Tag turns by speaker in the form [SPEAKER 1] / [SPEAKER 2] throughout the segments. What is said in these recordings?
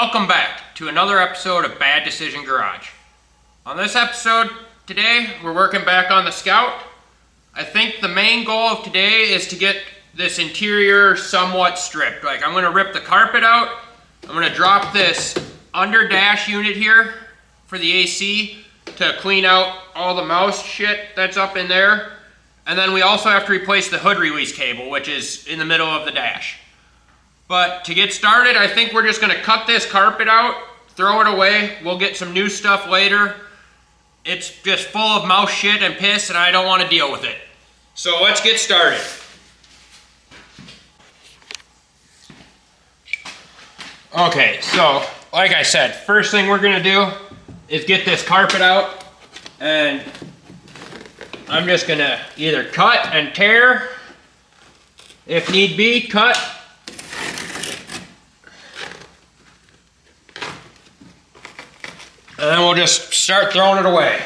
[SPEAKER 1] Welcome back to another episode of Bad Decision Garage. On this episode today, we're working back on the Scout. I think the main goal of today is to get this interior somewhat stripped. Like, I'm gonna rip the carpet out. I'm gonna drop this under dash unit here for the AC to clean out all the mouse shit that's up in there. And then we also have to replace the hood release cable, which is in the middle of the dash. But to get started, I think we're just gonna cut this carpet out, throw it away. We'll get some new stuff later. It's just full of mouse shit and piss, and I don't want to deal with it. So let's get started. Okay, so like I said, first thing we're gonna do is get this carpet out, and I'm just gonna either cut and tear, if need be, cut. And then we'll just start throwing it away.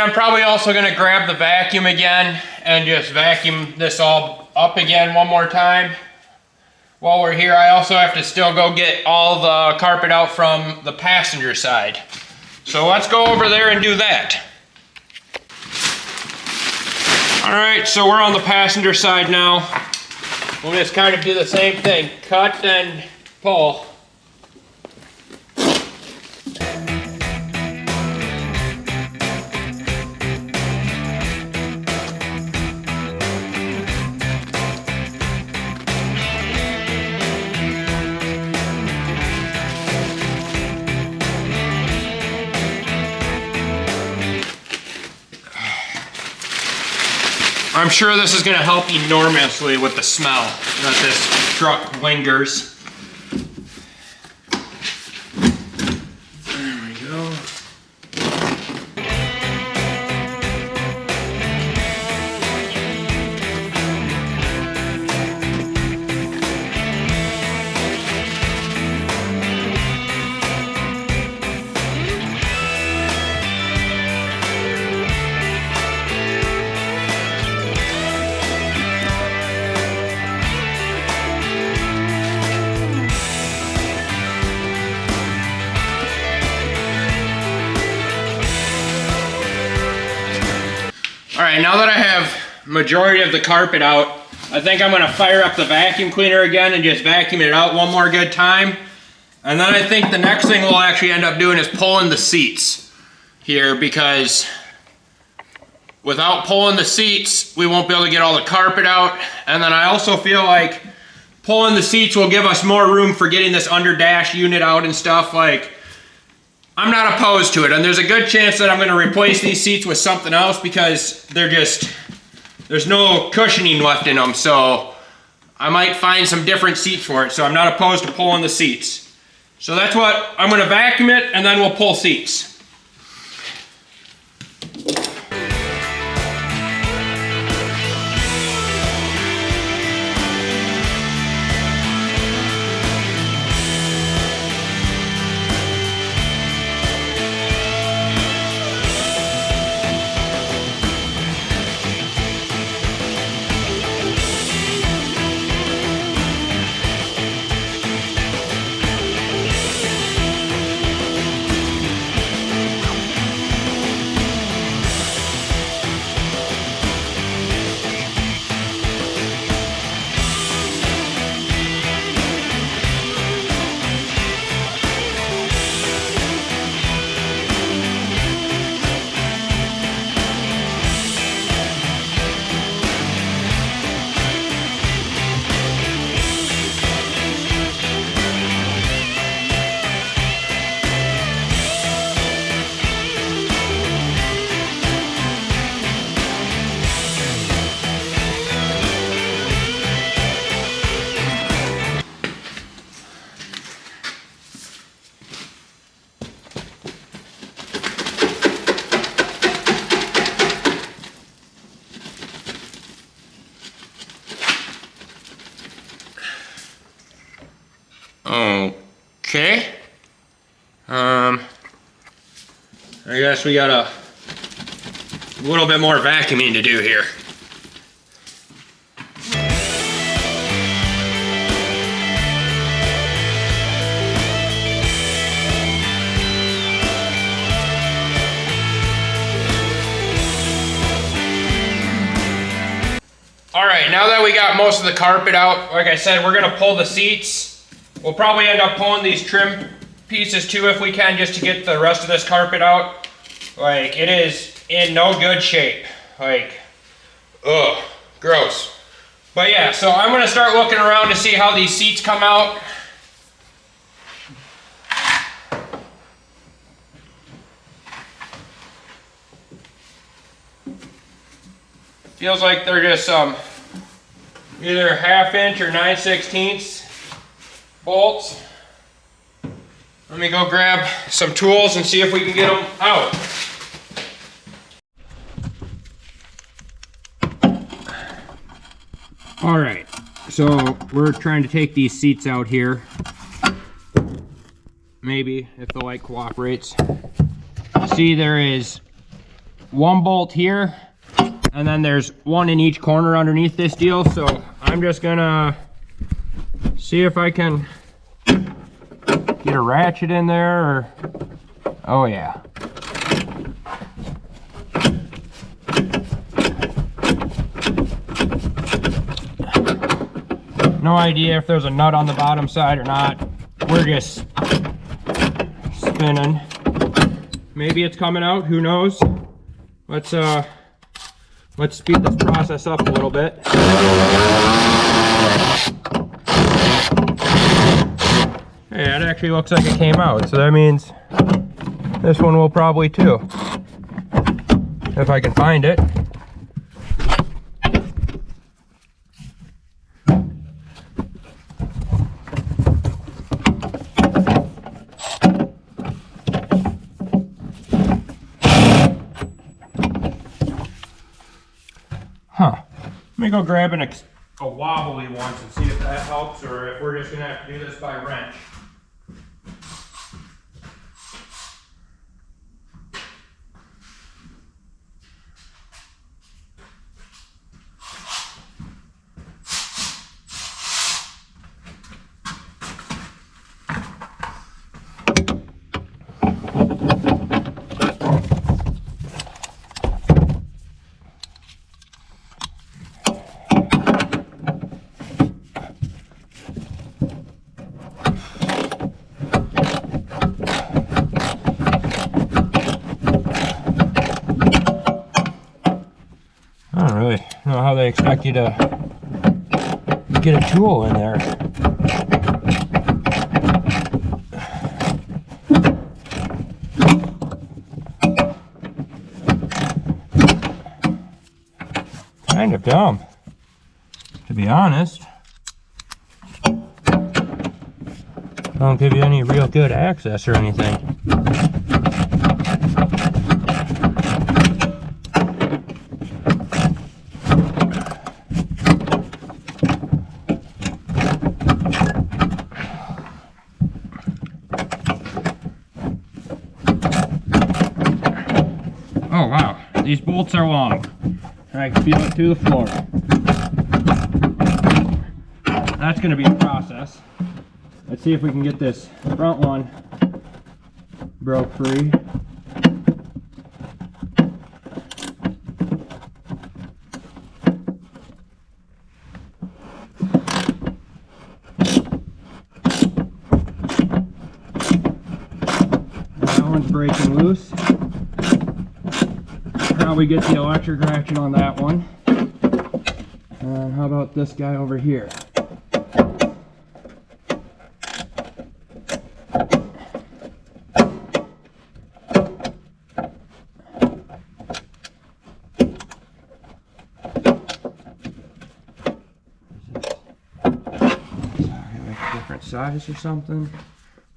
[SPEAKER 1] I'm probably also going to grab the vacuum again and just vacuum this all up again one more time. While we're here, I also have to still go get all the carpet out from the passenger side. So let's go over there and do that. Alright, so we're on the passenger side now. We'll just kind of do the same thing. Cut and pull. I'm sure this is going to help enormously with the smell that this truck lingers. There we go. Alright, now that I have majority of the carpet out, I think I'm going to fire up the vacuum cleaner again and just vacuum it out one more good time. And then I think the next thing we'll actually end up doing is pulling the seats here, because without pulling the seats, we won't be able to get all the carpet out. And then I also feel like pulling the seats will give us more room for getting this under dash unit out and stuff. Like, I'm not opposed to it, and there's a good chance that I'm going to replace these seats with something else, because there's no cushioning left in them, so I might find some different seats for it, so I'm not opposed to pulling the seats. So that's what, I'm going to vacuum it, and then we'll pull seats. guess we got a little bit more vacuuming to do here. All right, now that we got most of the carpet out, like I said, we're gonna pull the seats. We'll probably end up pulling these trim pieces too if we can, just to get the rest of this carpet out. Like, it is in no good shape. Like, ugh, gross. But yeah, so I'm gonna start looking around to see how these seats come out. Feels like they're just either 1/2 inch or 9/16 bolts. Let me go grab some tools and see if we can get them out. All right, so we're trying to take these seats out here. Maybe, if the light cooperates. See, there is one bolt here, and then there's one in each corner underneath this deal. So I'm just gonna see if I can get a ratchet in there, or, oh yeah. No idea if there's a nut on the bottom side or not. We're just spinning. Maybe it's coming out, who knows? Let's speed this process up a little bit. Hey, that actually looks like it came out, so that means this one will probably too, if I can find it. Huh. Let me go grab a wobbly one and see if that helps, or if we're just gonna have to do this by wrench. I don't really know how they expect you to get a tool in there. Kind of dumb, to be honest. Don't give you any real good access or anything. Oh wow, these bolts are long. I can feel it through the floor. That's going to be a process. Let's see if we can get this front one broke free. That one's breaking loose. Probably get the electric ratchet on that one. And how about this guy over here? Different size or something?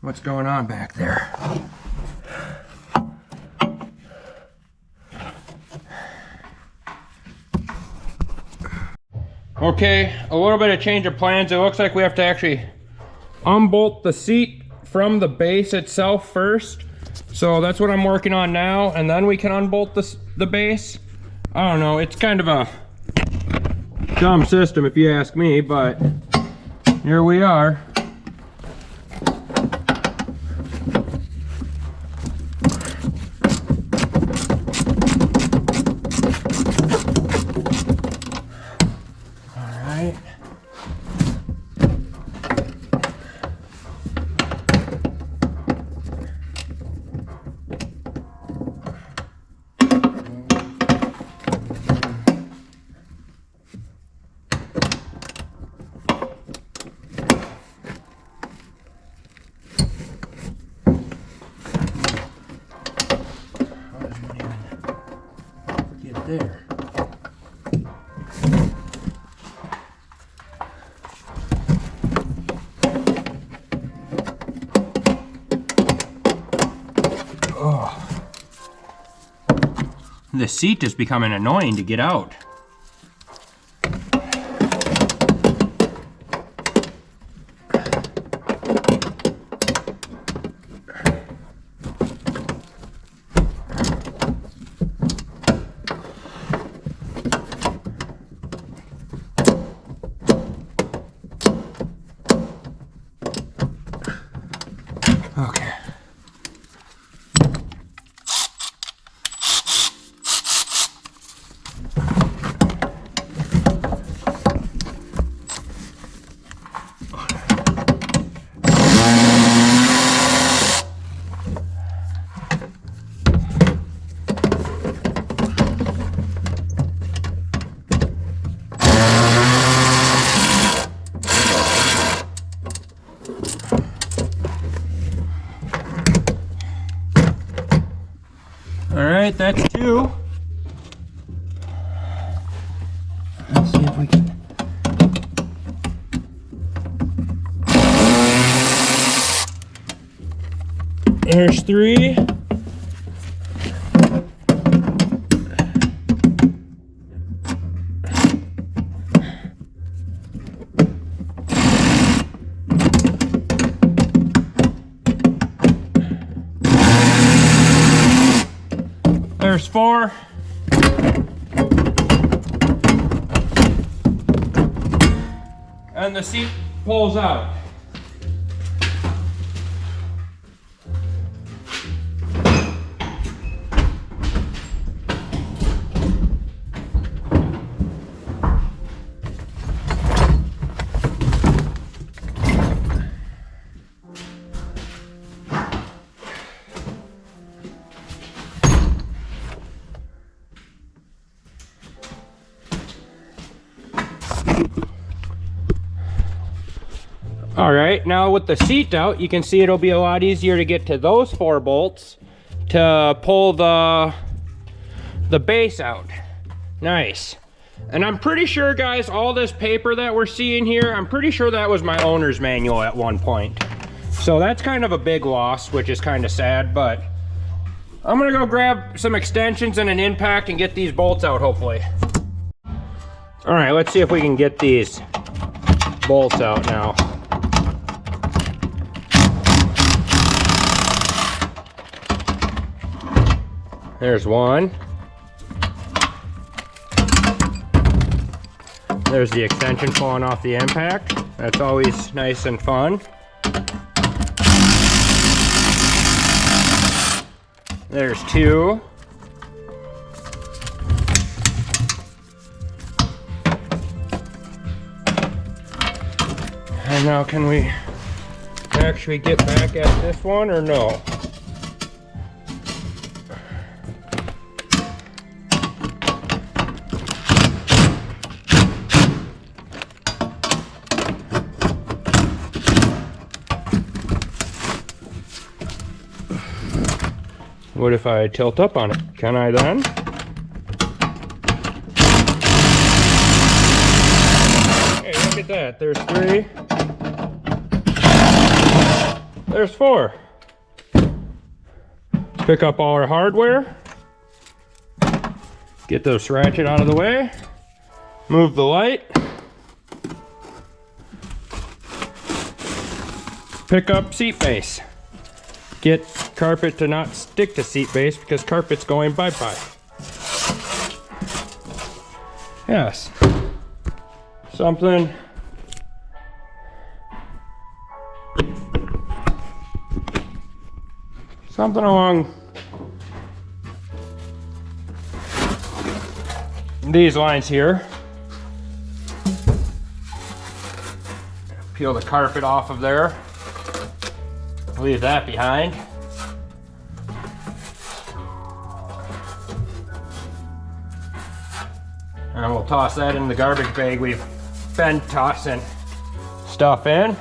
[SPEAKER 1] What's going on back there? Okay, a little bit of change of plans. It looks like we have to actually unbolt the seat from the base itself first. So that's what I'm working on now, and then we can unbolt the base. I don't know, it's kind of a dumb system if you ask me, but here we are. There. Oh. The seat is becoming annoying to get out. Okay. All right, that's two. Let's see if we can. There's three. There's four. And the seat pulls out. All right, now with the seat out, you can see it'll be a lot easier to get to those 4 bolts to pull the base out. Nice. And I'm pretty sure, guys, all this paper that we're seeing here, I'm pretty sure that was my owner's manual at one point. So that's kind of a big loss, which is kind of sad, but I'm gonna go grab some extensions and an impact and get these bolts out, hopefully. All right, let's see if we can get these bolts out now. There's one. There's the extension falling off the impact. That's always nice and fun. There's 2. And now can we actually get back at this one or no? What if I tilt up on it? Can I then? Hey, look at that. There's 3. There's 4. Pick up all our hardware. Get this ratchet out of the way. Move the light. Pick up seat base. Get carpet to not stick to seat base because carpet's going bye-bye. Yes. Something along these lines here. Peel the carpet off of there. Leave that behind. And we'll toss that in the garbage bag we've been tossing stuff in.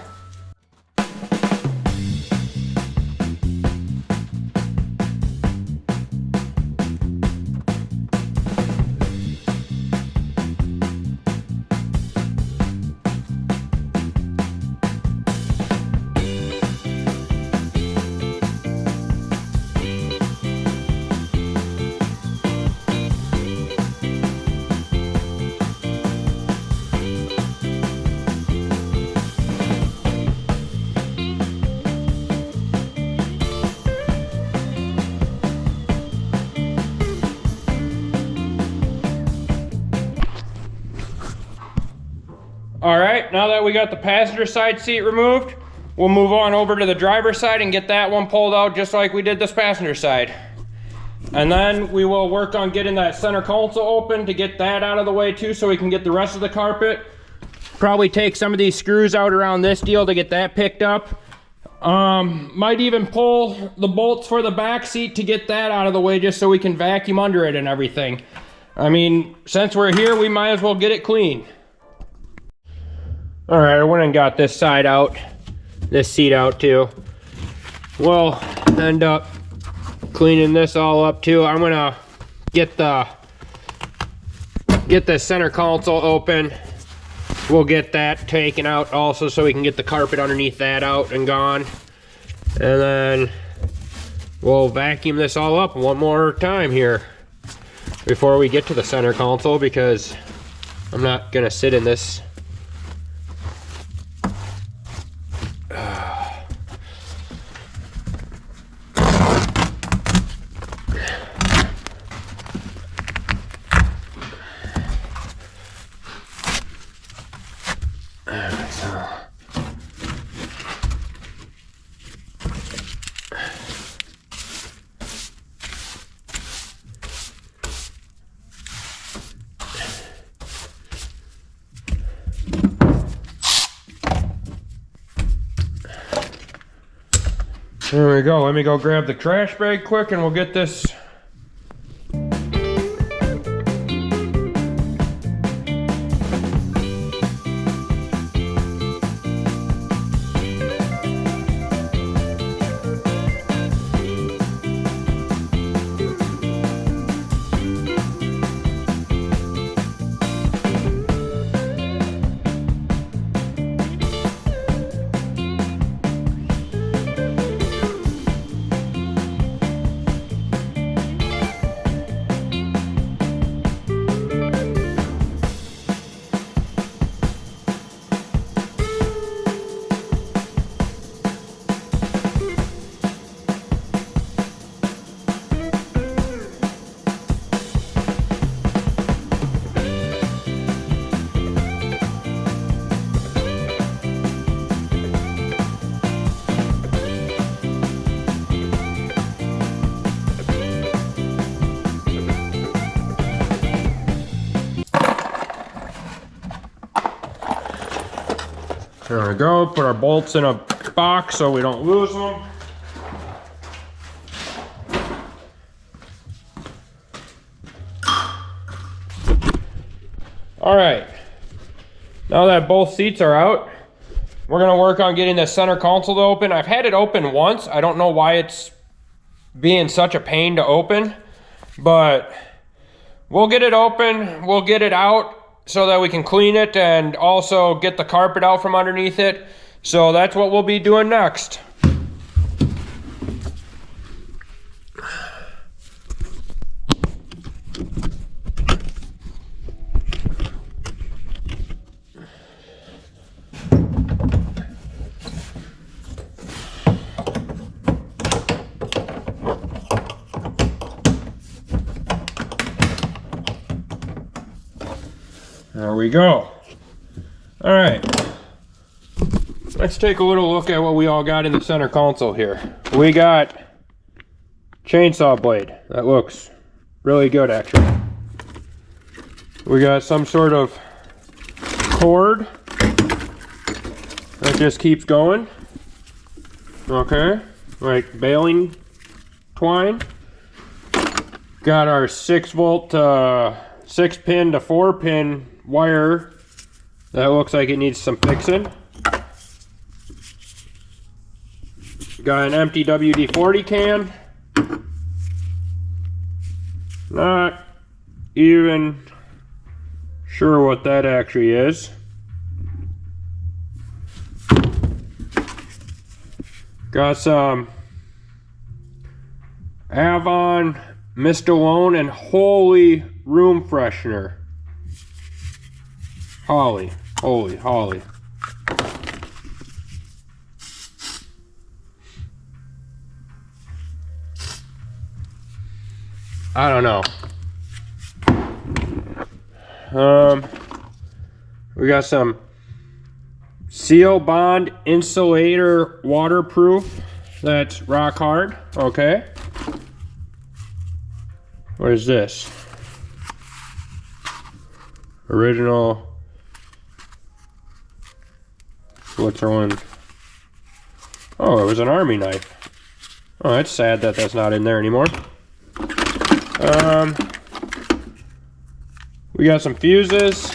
[SPEAKER 1] All right, now that we got the passenger side seat removed, we'll move on over to the driver's side and get that one pulled out just like we did this passenger side. And then we will work on getting that center console open to get that out of the way too so we can get the rest of the carpet. Probably take some of these screws out around this deal to get that picked up. Might even pull the bolts for the back seat to get that out of the way just so we can vacuum under it and everything. I mean, since we're here, we might as well get it clean. All right, I went and got this side out, this seat out too. We'll end up cleaning this all up too. I'm gonna get the center console open. We'll get that taken out also so we can get the carpet underneath that out and gone. And then we'll vacuum this all up one more time here before we get to the center console because I'm not gonna sit in this. There we go. Let me go grab the trash bag quick and we'll get this. There we go, put our bolts in a box so we don't lose them. All right, now that both seats are out, we're gonna work on getting the center console to open. I've had it open once. I don't know why it's being such a pain to open, but we'll get it open, we'll get it out so that we can clean it and also get the carpet out from underneath it. So that's what we'll be doing next. There we go. All right. Let's take a little look at what we all got in the center console here. We got chainsaw blade. That looks really good, actually. We got some sort of cord that just keeps going. Okay, like baling twine. Got our 6-volt 6-pin to 4-pin wire that looks like it needs some fixing. Got an empty WD-40 can. Not even sure what that actually is. Got some Avon Mist Alone and Holy room freshener. Holy. I don't know. We got some Seal Bond Insulator Waterproof. That's rock hard. Okay. What is this? Original Switzerland. Oh, it was an army knife. Oh, that's sad that that's not in there anymore. We got some fuses.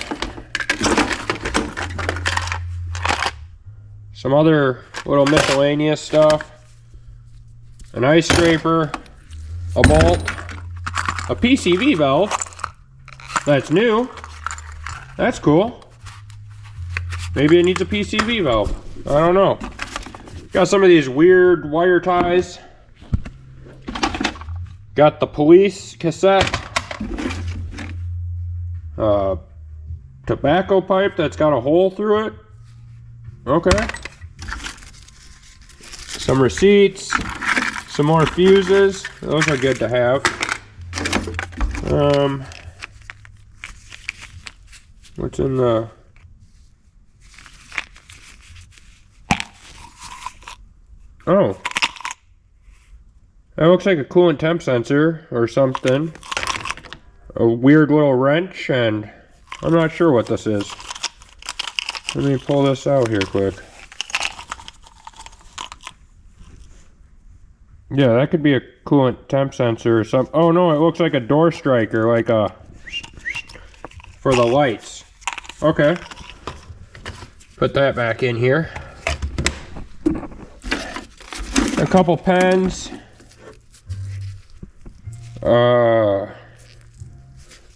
[SPEAKER 1] Some other little miscellaneous stuff. An ice scraper. A bolt. A PCV valve. That's new. That's cool. Maybe it needs a PCV valve. I don't know. Got some of these weird wire ties. Got the police cassette. Tobacco pipe that's got a hole through it. Okay. Some receipts. Some more fuses. Those are good to have. What's in the... Oh. That looks like a coolant temp sensor or something. A weird little wrench, and I'm not sure what this is. Let me pull this out here quick. Yeah, that could be a coolant temp sensor or something. Oh no, it looks like a door striker, like a... for the lights. Okay. Put that back in here. A couple pens.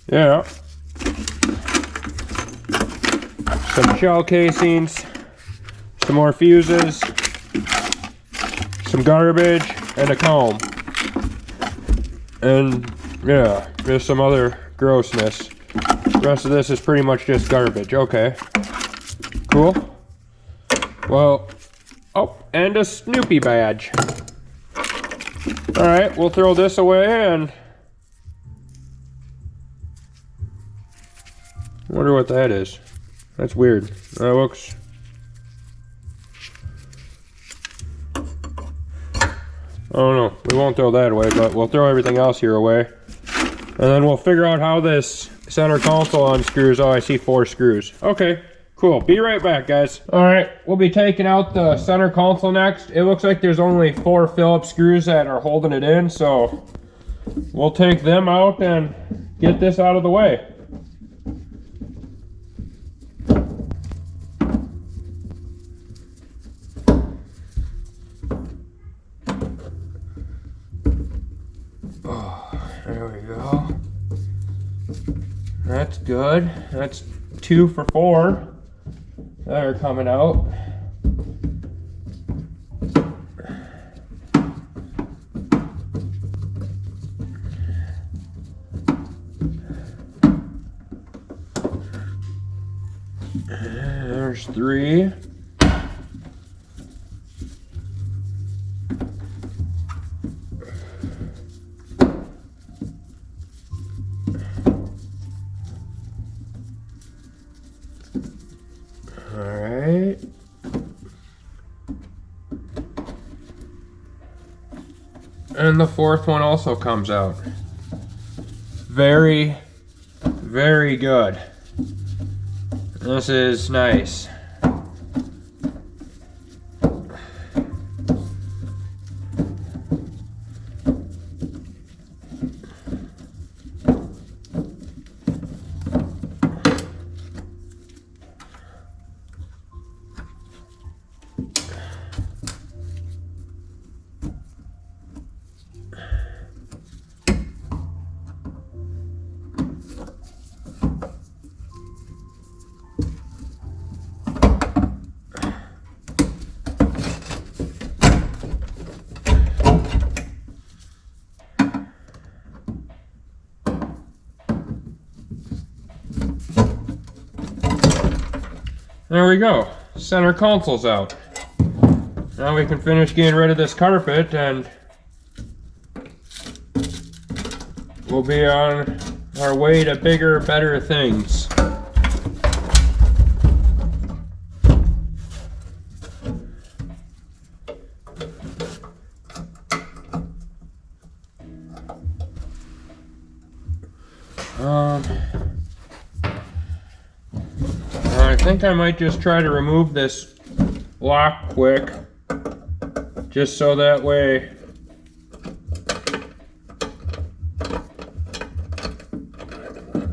[SPEAKER 1] Yeah. Some shell casings. Some more fuses. Some garbage. And a comb. And yeah, there's some other grossness. The rest of this is pretty much just garbage. Okay. Cool. Well, oh, and a Snoopy badge. Alright, we'll throw this away and... wonder what that is. That's weird. That looks... I don't know. We won't throw that away, but we'll throw everything else here away. And then we'll figure out how this center console unscrews. Oh, I see 4 screws. Okay, cool. Be right back, guys. Alright, we'll be taking out the center console next. It looks like there's only 4 Phillips screws that are holding it in, so we'll take them out and get this out of the way. There we go. That's good. That's 2 for 4 that are coming out. There's 3. And the fourth one also comes out. Very, very good. This is nice. There we go. Center console's out. Now we can finish getting rid of this carpet and we'll be on our way to bigger, better things. I think I might just try to remove this lock quick, just so that way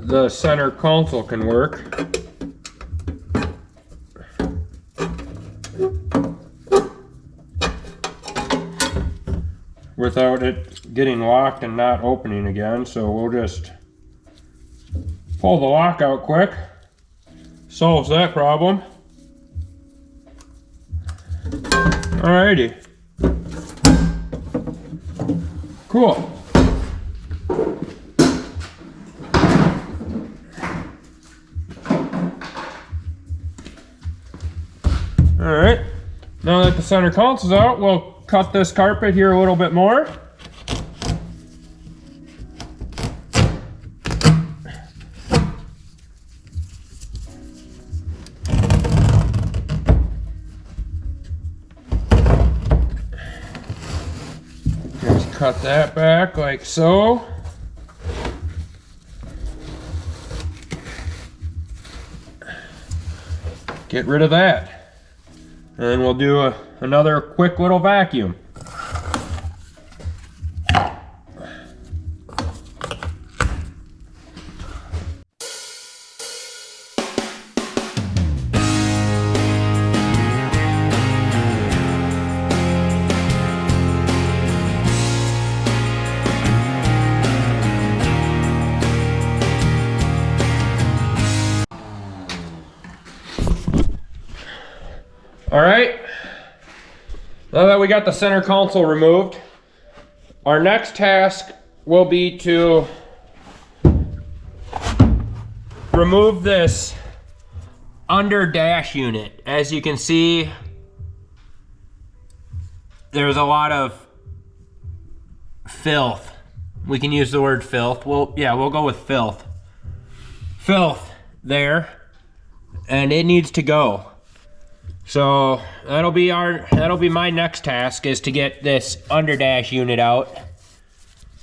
[SPEAKER 1] the center console can work. Without it getting locked and not opening again, so we'll just pull the lock out quick. Solves that problem. Alrighty. Cool. Alright. Now that the center console's out, we'll cut this carpet here a little bit more. Cut that back like so. Get rid of that. And then we'll do another quick little vacuum. All right, now that we got the center console removed, our next task will be to remove this under dash unit. As you can see, there's a lot of filth. We can use the word filth. We'll go with filth. Filth there, and it needs to go. So that'll be my next task, is to get this underdash unit out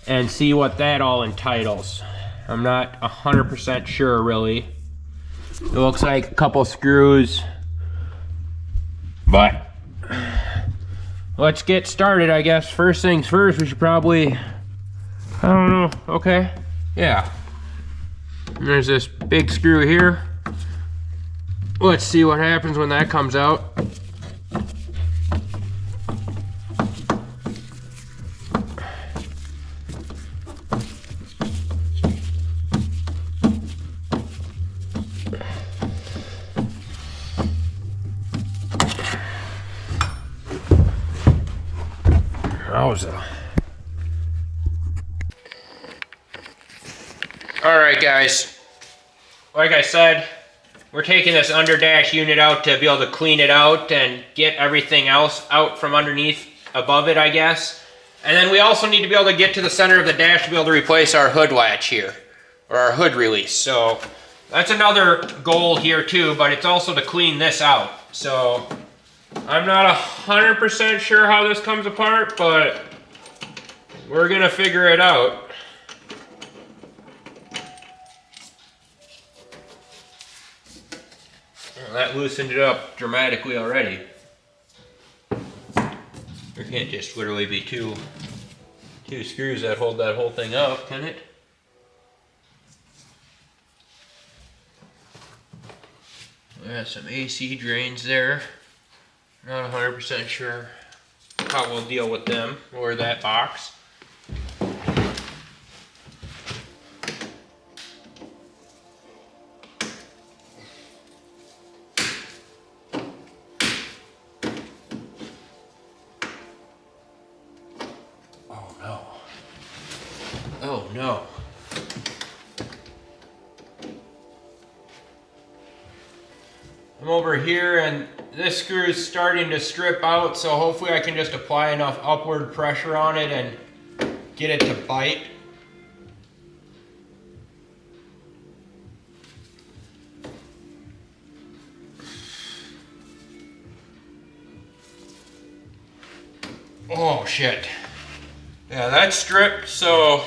[SPEAKER 1] and see what that all entitles. I'm not 100% sure really. It looks like a couple screws, but let's get started, I guess. First things first, we should probably, I don't know, okay, yeah. And there's this big screw here. Let's see what happens when that comes out. All right, guys. Like I said, we're taking this underdash unit out to be able to clean it out and get everything else out from underneath, above it, I guess. And then we also need to be able to get to the center of the dash to be able to replace our hood latch here, or our hood release. So that's another goal here too, but it's also to clean this out. So I'm not 100% sure how this comes apart, but we're gonna figure it out. Well, that loosened it up dramatically already. There can't just literally be two screws that hold that whole thing up, can it? Got some AC drains there. Not 100% sure how we'll deal with them or that box. Oh no. Oh no. I'm over here and this screw is starting to strip out, so hopefully I can just apply enough upward pressure on it and get it to bite. Oh shit. Yeah, that's stripped, so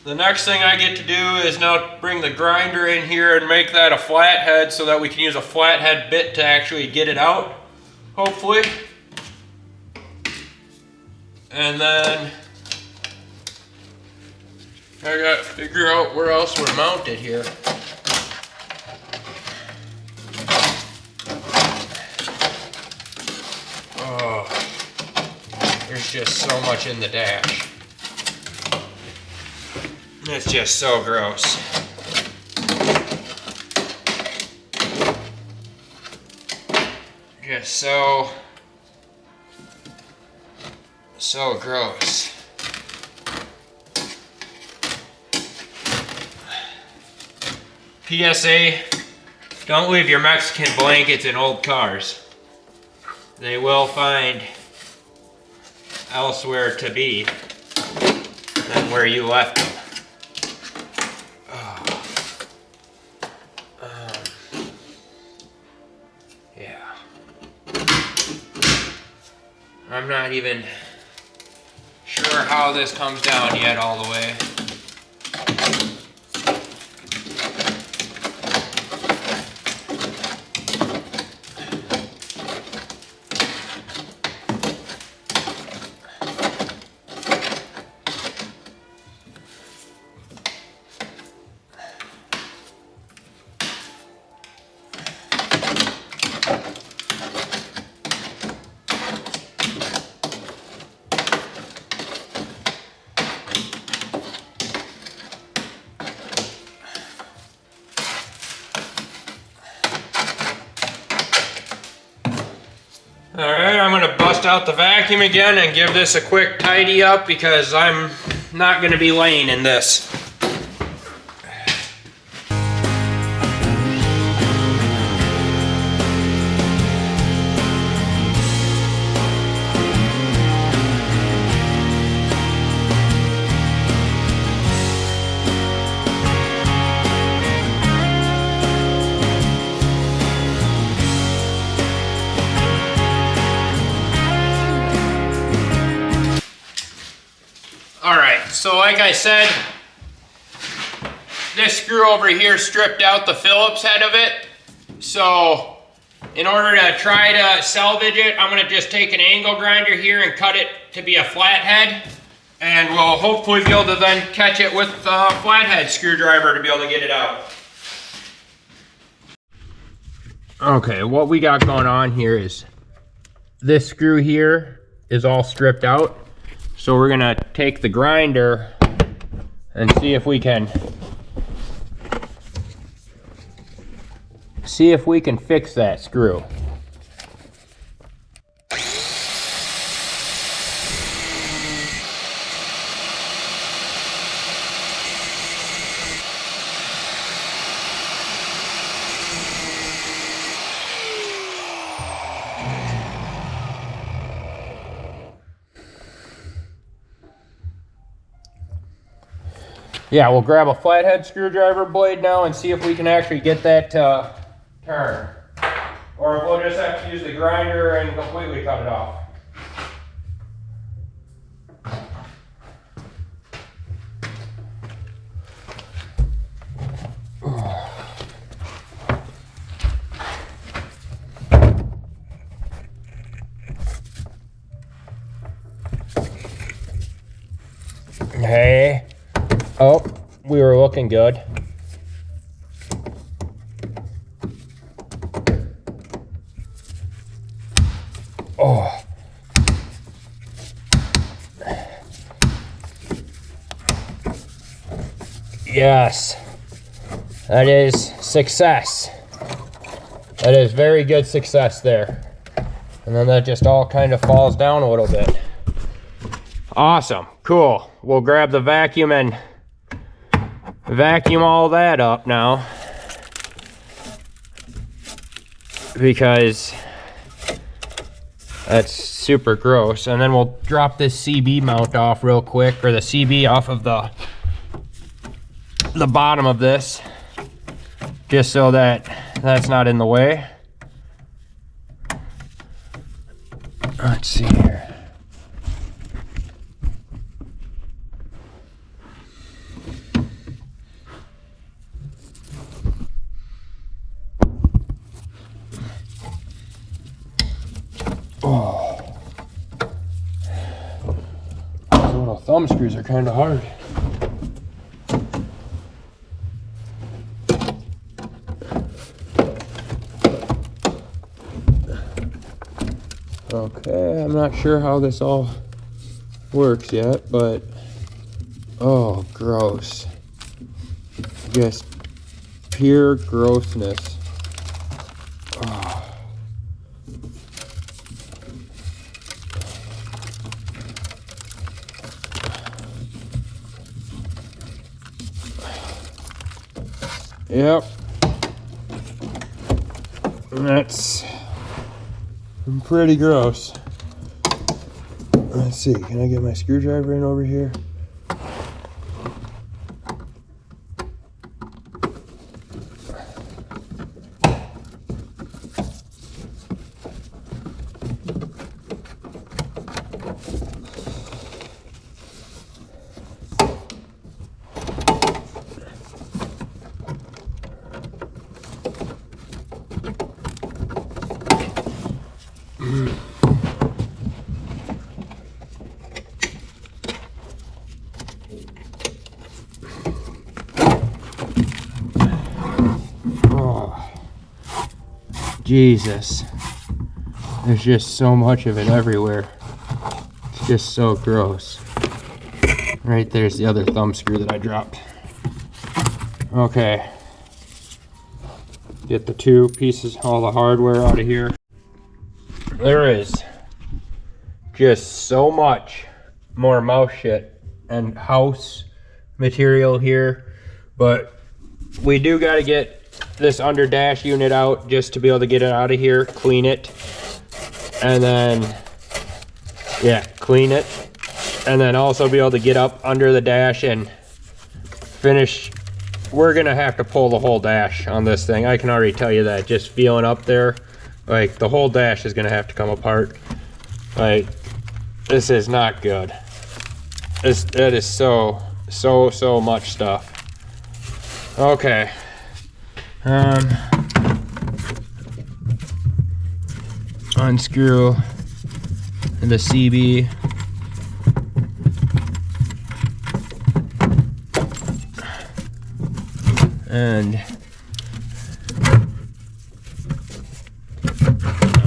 [SPEAKER 1] the next thing I get to do is now bring the grinder in here and make that a flathead so that we can use a flathead bit to actually get it out, hopefully. And then I gotta figure out where else we're mounted here. Oh, there's just so much in the dash. It's just so gross. Just so gross. PSA, don't leave your Mexican blankets in old cars. They will find elsewhere to be than where you left them. Yeah. I'm not even sure how this comes down yet all the way. Alright, I'm going to bust out the vacuum again and give this a quick tidy up because I'm not going to be laying in this. So like I said, this screw over here stripped out the Phillips head of it. So in order to try to salvage it, I'm going to just take an angle grinder here and cut it to be a flathead. And we'll hopefully be able to then catch it with a flathead screwdriver to be able to get it out. Okay, what we got going on here is this screw here is all stripped out. So we're gonna take the grinder and see if we can fix that screw. Yeah, we'll grab a flathead screwdriver blade now and see if we can actually get that to turn. Or if we'll just have to use the grinder and completely cut it off. looking good. Oh. Yes. That is success. That is very good success there. And then that just all kind of falls down a little bit. Awesome. Cool. We'll grab the vacuum and vacuum all that up now, because that's super gross. And then we'll drop this CB mount off real quick, or the CB off of the bottom of this, just so that that's not in the way. Let's see here. Oh, those little thumb screws are kind of hard. Okay, I'm not sure how this all works yet, but oh, gross. Just pure grossness. Oh. Yep. That's pretty gross. Let's see, can I get my screwdriver in over here? Jesus, there's just so much of it everywhere. It's just so gross. Right there's the other thumb screw that I dropped. Okay, get the two pieces, all the hardware out of here. There is just so much more mouse shit and house material here, but we do got to get this under dash unit out just to be able to get it out of here, clean it, and then clean it, and then also be able to get up under the dash and finish. We're gonna have to pull the whole dash on this thing. I can already tell you that, just feeling up there, like the whole dash is gonna have to come apart. Like, this is not good. That is so much stuff. Okay. Unscrew the CB. And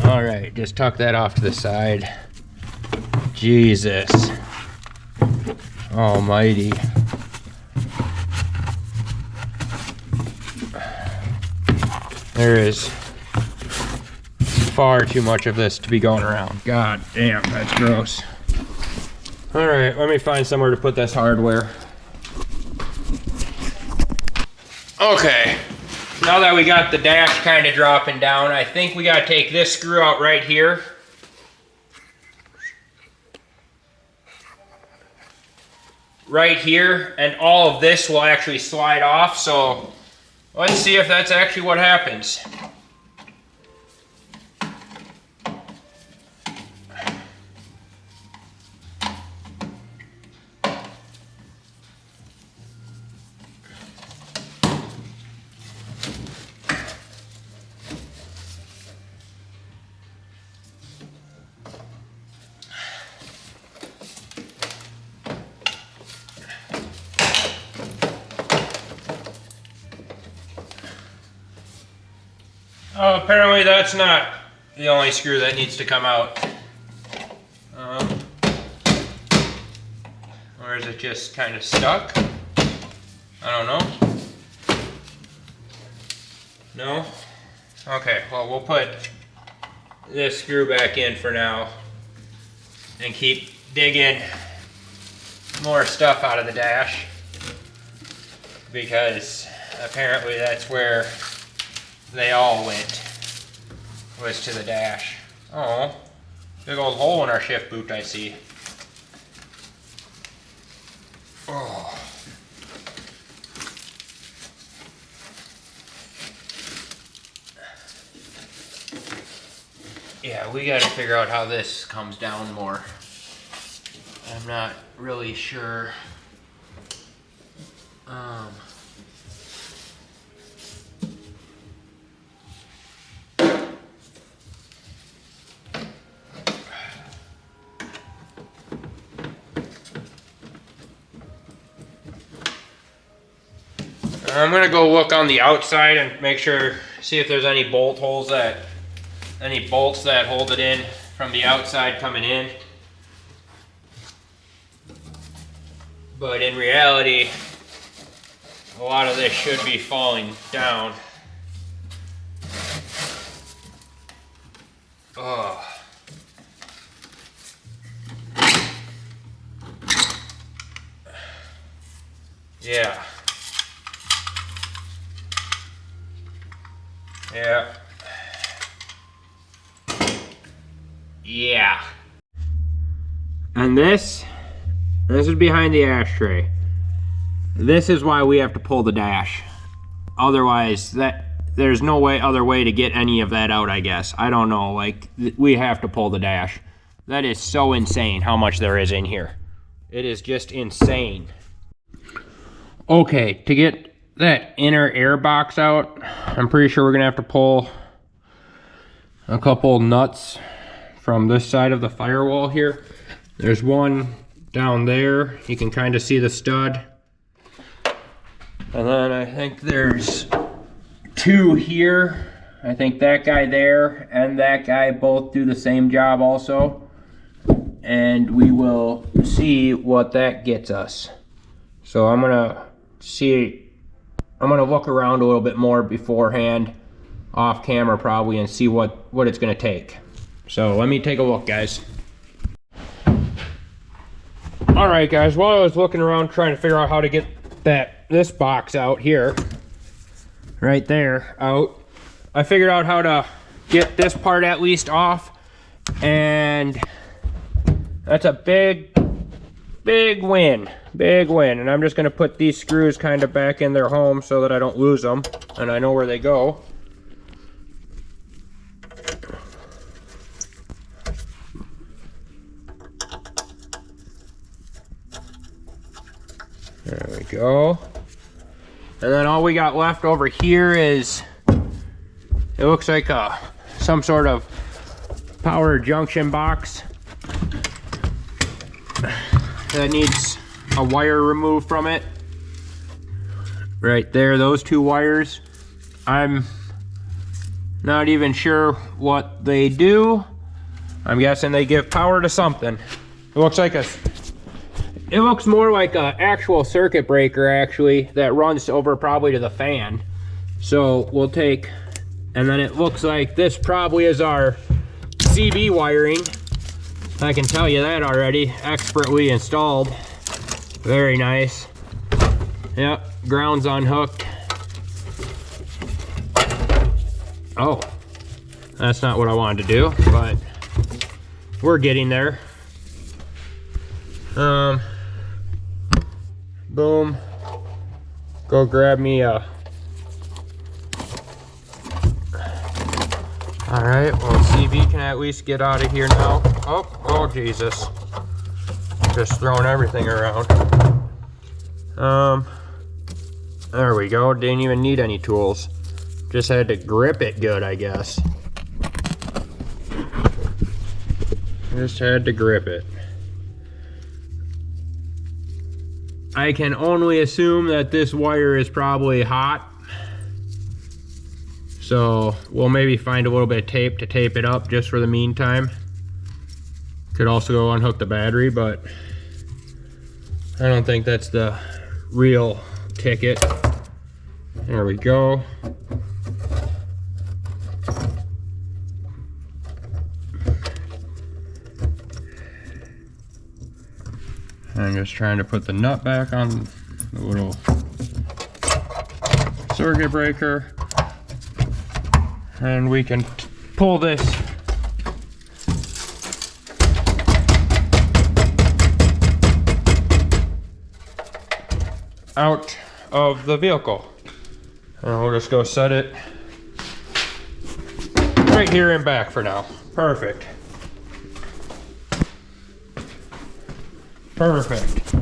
[SPEAKER 1] all right, just tuck that off to the side. Jesus almighty. There is far too much of this to be going around. God damn, that's gross. All right, let me find somewhere to put this hardware. Okay, now that we got the dash kind of dropping down, I think we gotta take this screw out right here. Right here, and all of this will actually slide off, so let's see if that's actually what happens. Oh, apparently that's not the only screw that needs to come out. Or is it just kind of stuck? I don't know. No? Okay, well, we'll put this screw back in for now and keep digging more stuff out of the dash, because apparently that's where they all went, was to the dash. Oh, big old hole in our shift boot, I see. Oh. Yeah, we gotta figure out how this comes down more. I'm not really sure. I'm gonna go look on the outside and make sure, see if there's any bolt holes that, any bolts that hold it in from the outside coming in. But in reality, a lot of this should be falling down. Oh. Yeah. Yeah. Yeah. And this is behind the ashtray. This is why we have to pull the dash. Otherwise, there's no other way to get any of that out, I guess. I don't know, like, we have to pull the dash. That is so insane how much there is in here. It is just insane. Okay, to get that inner air box out, I'm pretty sure we're gonna have to pull a couple nuts from this side of the firewall here. There's one down there, you can kind of see the stud. And then I think there's two here. I think that guy there and that guy both do the same job also. And we will see what that gets us. So I'm gonna look around a little bit more beforehand, off camera probably, and see what it's gonna take. So let me take a look, guys. All right, guys, while I was looking around trying to figure out how to get this box out here, right there, out, I figured out how to get this part at least off, and that's a big win, and I'm just gonna put these screws kind of back in their home so that I don't lose them, and I know where they go. There we go. And then all we got left over here is, it looks like some sort of power junction box that needs a wire removed from it. Right there, those two wires. I'm not even sure what they do. I'm guessing they give power to something. It looks more like an actual circuit breaker, actually, that runs over probably to the fan. So we'll take, and then it looks like this probably is our CB wiring. I can tell you that already. Expertly installed. Very nice. Yep, ground's unhooked. Oh, that's not what I wanted to do, but we're getting there. Boom. Go grab me a... Alright, well, CB can at least get out of here now. Oh, Jesus. Just throwing everything around. There we go. Didn't even need any tools. Just had to grip it good, I guess. Just had to grip it. I can only assume that this wire is probably hot. So we'll maybe find a little bit of tape to tape it up just for the meantime. Could also go unhook the battery, but I don't think that's the real ticket. There we go. I'm just trying to put the nut back on the little circuit breaker, and we can pull this out of the vehicle. And we'll just go set it right here and back for now. Perfect. Perfect.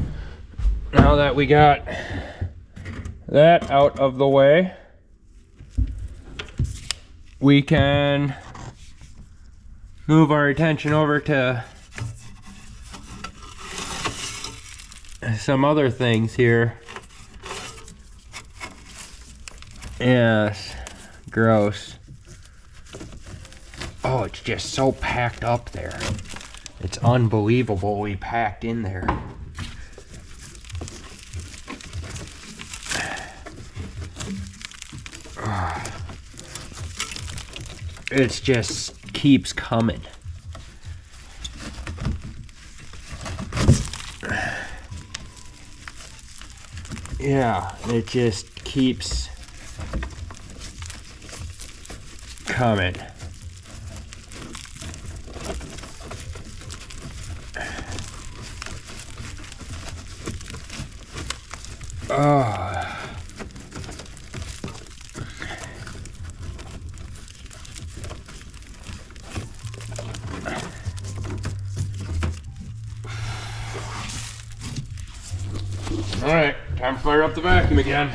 [SPEAKER 1] Now that we got that out of the way, we can move our attention over to some other things here. Yes, gross. Oh, it's just so packed up there. It's unbelievable we packed in there. It just keeps coming. Yeah, it just keeps coming. Oh. All right, time to fire up the vacuum again.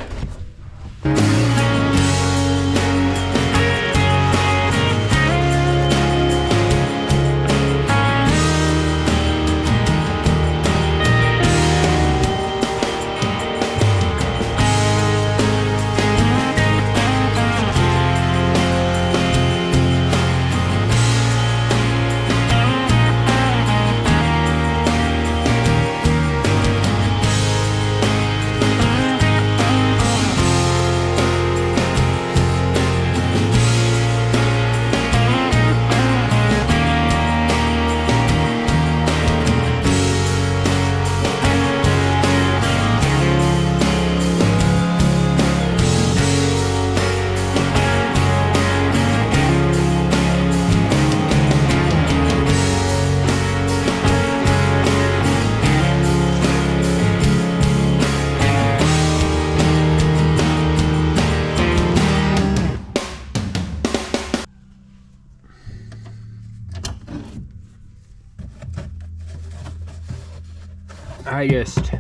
[SPEAKER 1] I just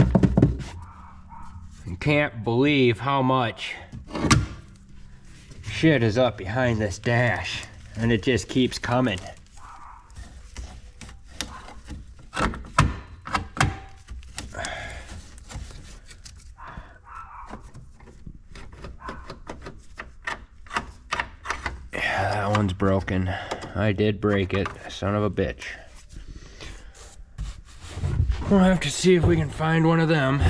[SPEAKER 1] can't believe how much shit is up behind this dash, and it just keeps coming. Yeah, that one's broken. I did break it, son of a bitch. We'll have to see if we can find one of them.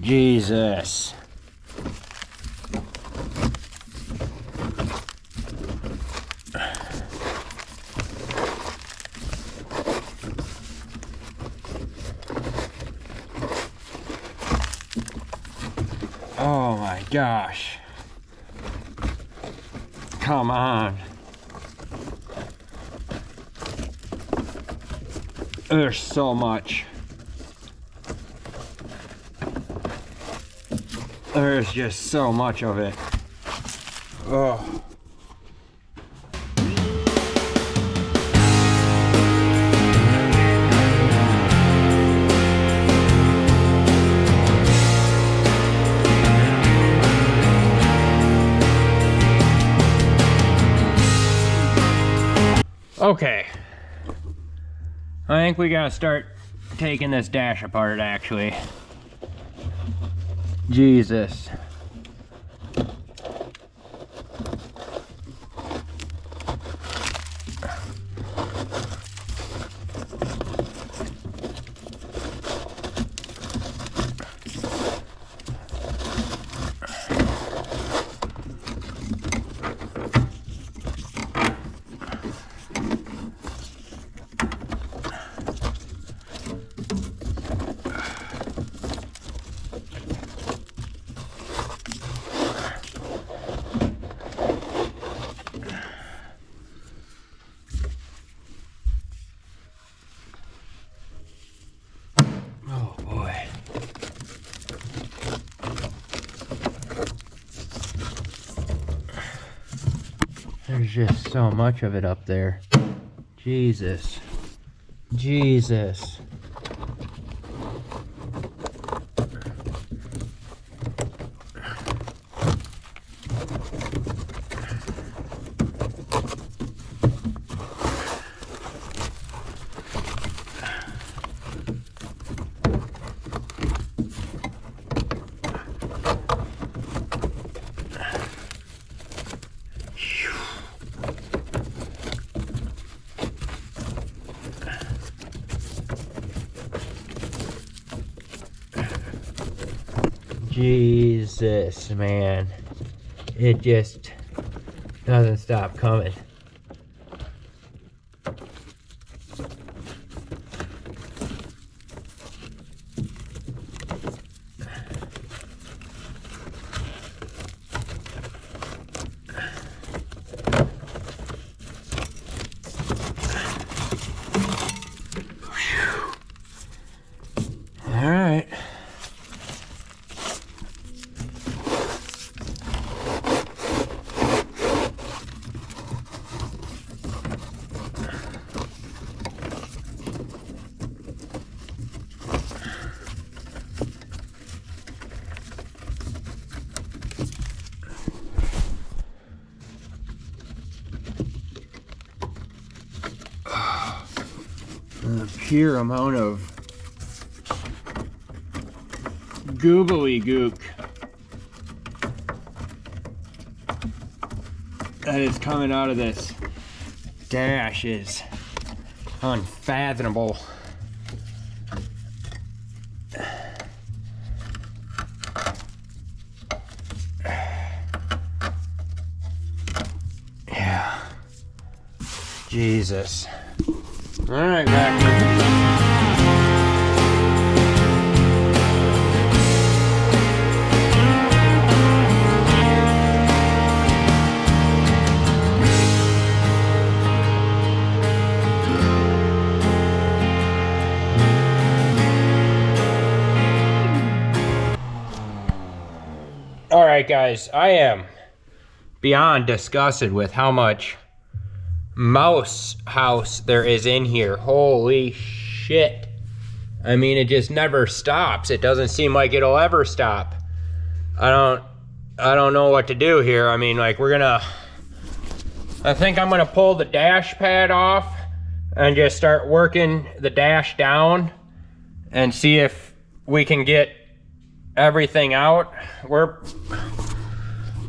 [SPEAKER 1] Jesus. Oh my gosh. Come on. There's so much. There's just so much of it. Oh. Okay. I think we gotta start taking this dash apart, actually. Jesus. There's just so much of it up there. Jesus. Jesus. Jesus, man. It just doesn't stop coming. All right. The pure amount of goobly gook that is coming out of this dash is unfathomable. Yeah. Jesus. All right, back. All right, guys, I am beyond disgusted with how much mouse house there is in here. Holy shit. I mean, it just never stops. It doesn't seem like it'll ever stop. I don't know what to do here. I mean, like, I think I'm gonna pull the dash pad off and just start working the dash down and see if we can get everything out.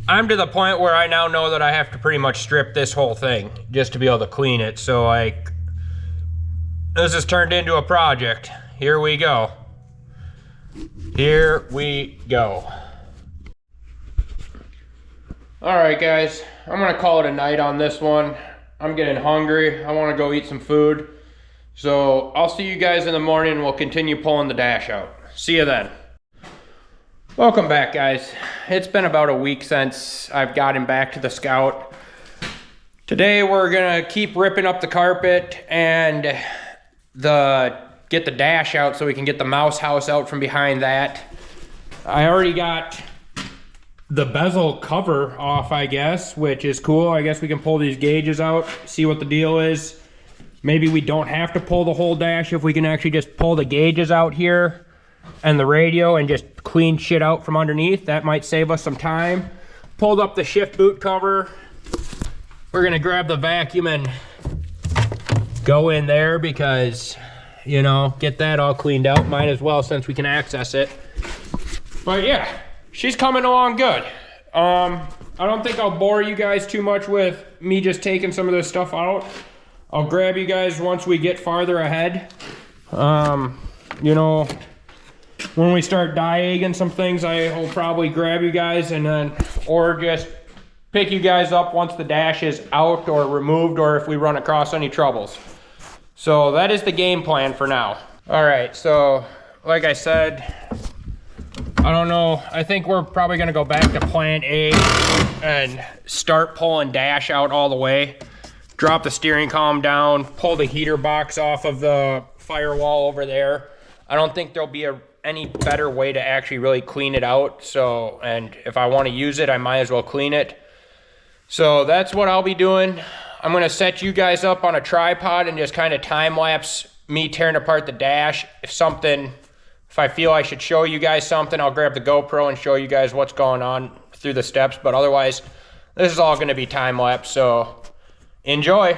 [SPEAKER 1] I'm to the point where I now know that I have to pretty much strip this whole thing just to be able to clean it. So, like, this has turned into a project. Here we go. Here we go. All right, guys, I'm gonna call it a night on this one. I'm getting hungry. I wanna go eat some food. So I'll see you guys in the morning and we'll continue pulling the dash out. See you then. Welcome back, guys. It's been about a week since I've gotten back to the Scout. Today we're gonna keep ripping up the carpet and get the dash out so we can get the mouse house out from behind that. I already got the bezel cover off, I guess, which is cool. I guess we can pull these gauges out, see what the deal is. Maybe we don't have to pull the whole dash if we can actually just pull the gauges out here and the radio and just clean shit out from underneath. That might save us some time. Pulled up the shift boot cover. We're gonna grab the vacuum and go in there because, you know, get that all cleaned out. Might as well since we can access it. But yeah, she's coming along good. I don't think I'll bore you guys too much with me just taking some of this stuff out. I'll grab you guys once we get farther ahead. You know, when we start diagging some things, I will probably grab you guys and then, or just pick you guys up once the dash is out or removed, or if we run across any troubles. So that is the game plan for now. All right, so like I said, I don't know, I think we're probably gonna go back to plan A and start pulling dash out all the way. Drop the steering column down, pull the heater box off of the firewall over there. I don't think there'll be any better way to actually really clean it out. So, and if I want to use it, I might as well clean it. So that's what I'll be doing. I'm gonna set you guys up on a tripod and just kind of time lapse me tearing apart the dash. If I feel I should show you guys something, I'll grab the GoPro and show you guys what's going on through the steps. But otherwise, this is all gonna be time lapse, so enjoy.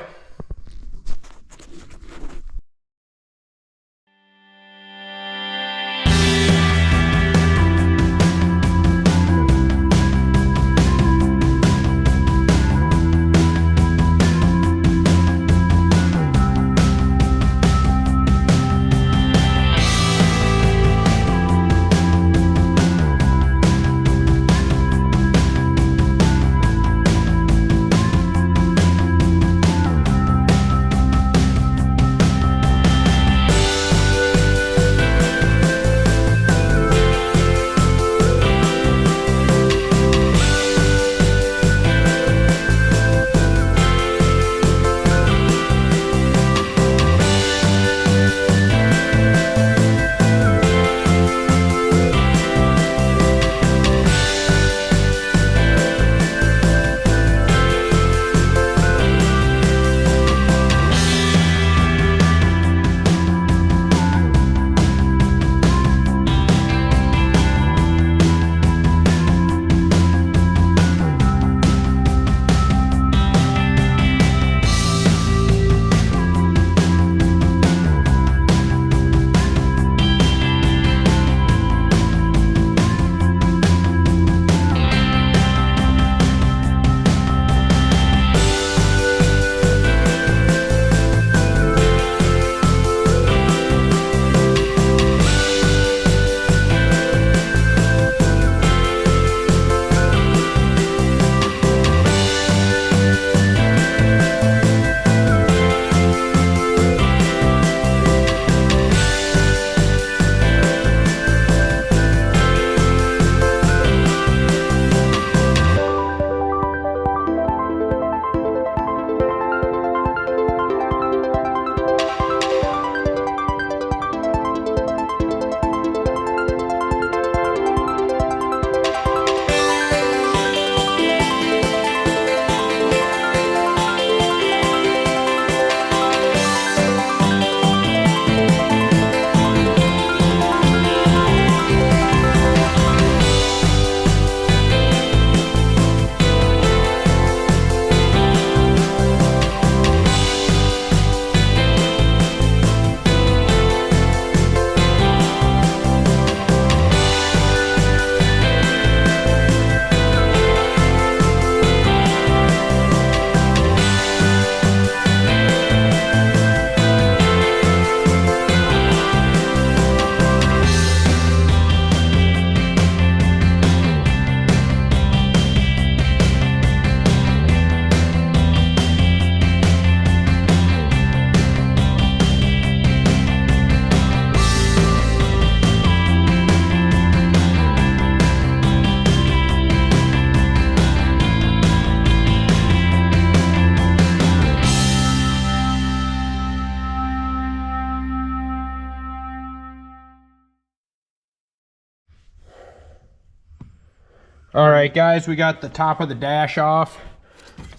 [SPEAKER 1] All right, guys, we got the top of the dash off.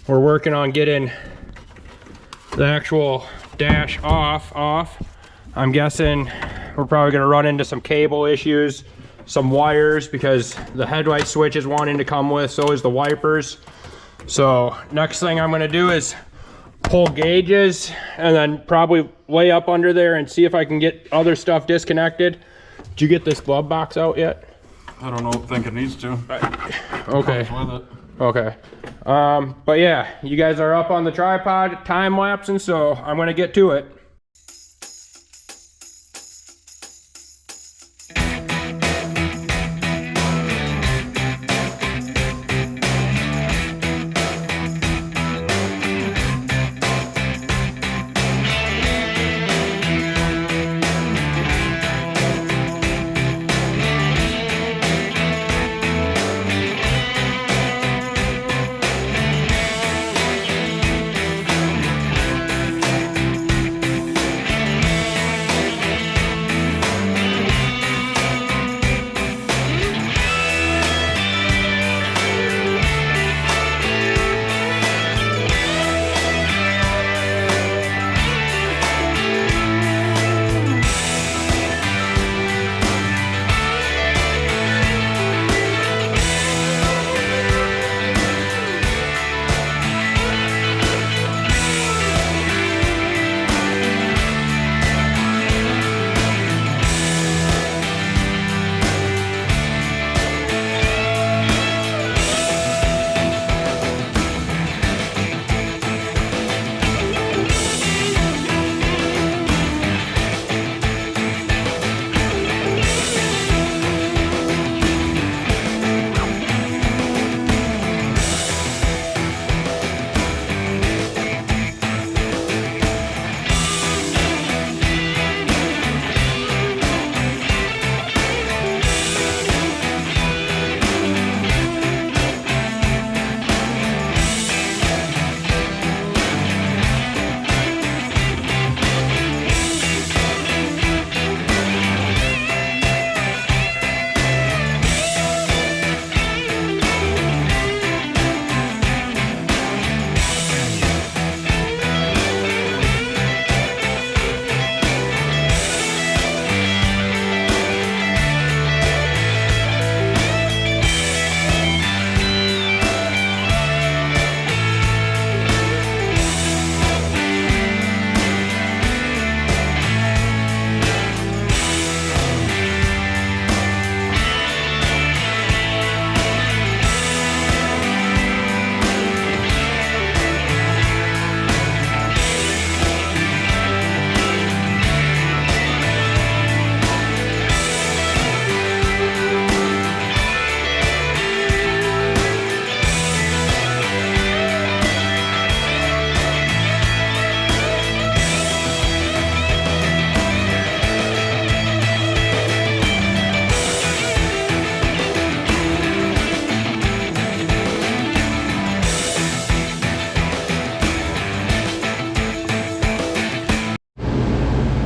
[SPEAKER 1] We're working on getting the actual dash off. I'm guessing we're probably gonna run into some cable issues, some wires, because the headlight switch is wanting to come with, so is the wipers. So next thing I'm gonna do is pull gauges and then probably lay up under there and see if I can get other stuff disconnected. Did you get this glove box out yet?
[SPEAKER 2] I don't know, think it needs to.
[SPEAKER 1] Okay.
[SPEAKER 2] With it.
[SPEAKER 1] Okay. But yeah, you guys are up on the tripod, time lapsing, so I'm gonna get to it.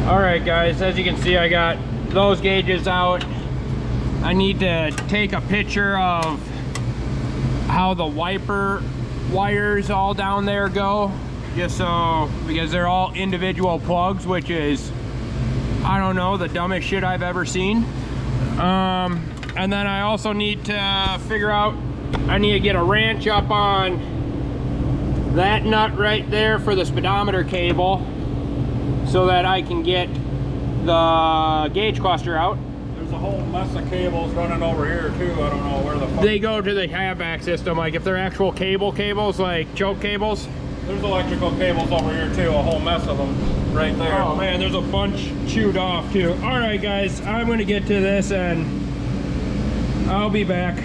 [SPEAKER 1] Alright guys, as you can see, I got those gauges out. I need to take a picture of how the wiper wires all down there go, just so, because they're all individual plugs, which is, I don't know, the dumbest shit I've ever seen. And then I also need to figure out, I need to get a wrench up on that nut right there for the speedometer cable, so that I can get the gauge cluster out.
[SPEAKER 2] There's a whole mess of cables running over here too. I don't know where the fuck.
[SPEAKER 1] They go to the hab-back system, like if they're actual cables, like choke cables.
[SPEAKER 2] There's electrical cables over here too, a whole mess of them right there.
[SPEAKER 1] Oh man, there's a bunch chewed off too. All right guys, I'm gonna get to this and I'll be back.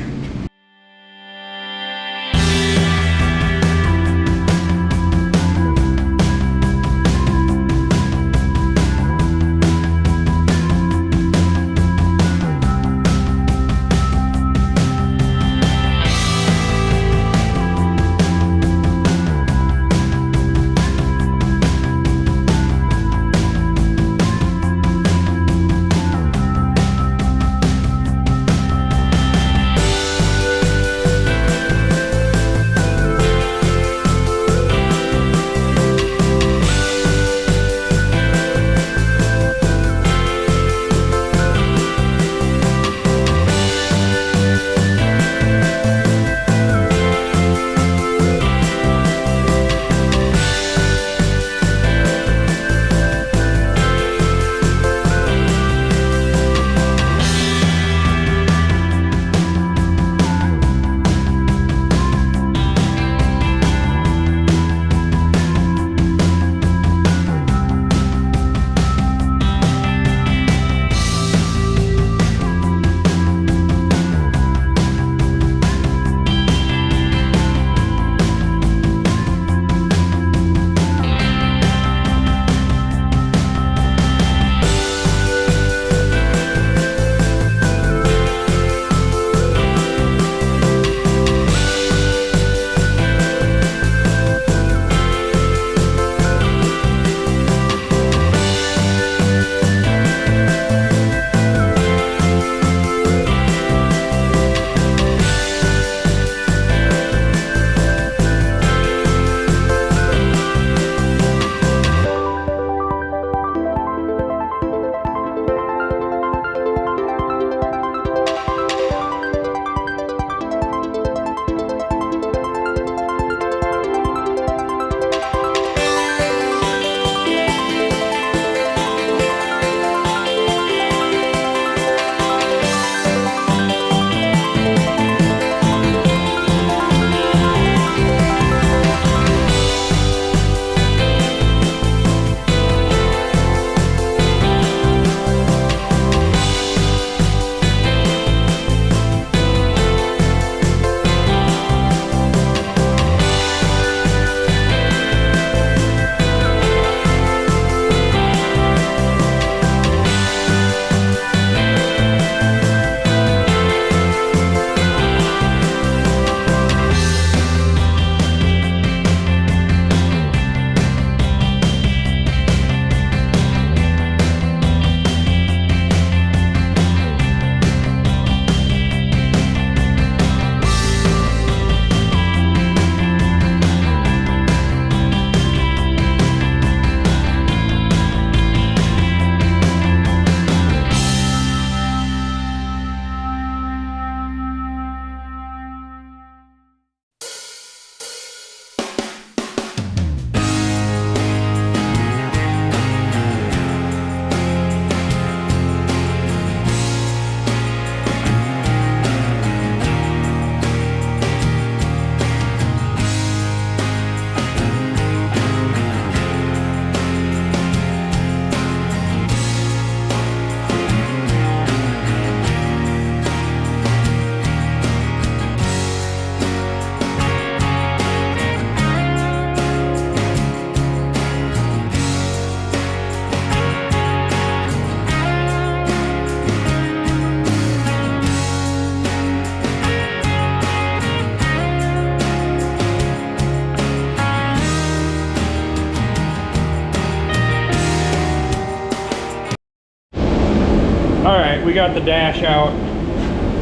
[SPEAKER 1] we got the dash out,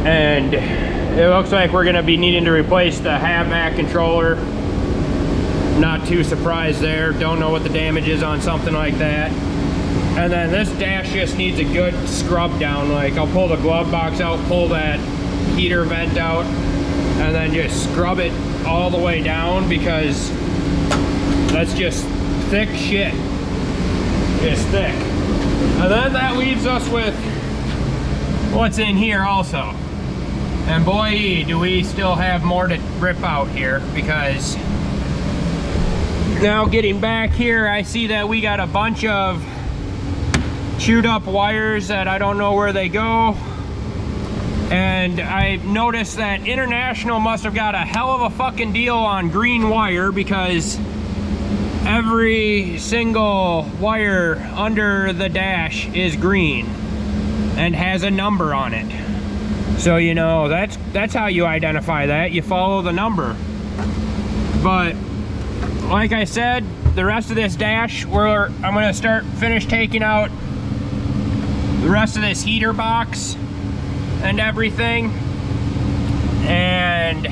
[SPEAKER 1] and it looks like we're gonna be needing to replace the hatchback controller. Not too surprised there. Don't know what the damage is on something like that. And then this dash just needs a good scrub down. Like, I'll pull the glove box out, pull that heater vent out, and then just scrub it all the way down, because that's just thick shit. It's thick. And then that leaves us with what's in here also. And boy, do we still have more to rip out here, because now getting back here, I see that we got a bunch of chewed up wires that I don't know where they go. And I noticed that International must have got a hell of a fucking deal on green wire, because every single wire under the dash is green and has a number on it. So, you know, that's how you identify that. You follow the number. But like I said, the rest of this dash, I'm gonna finish taking out the rest of this heater box and everything, and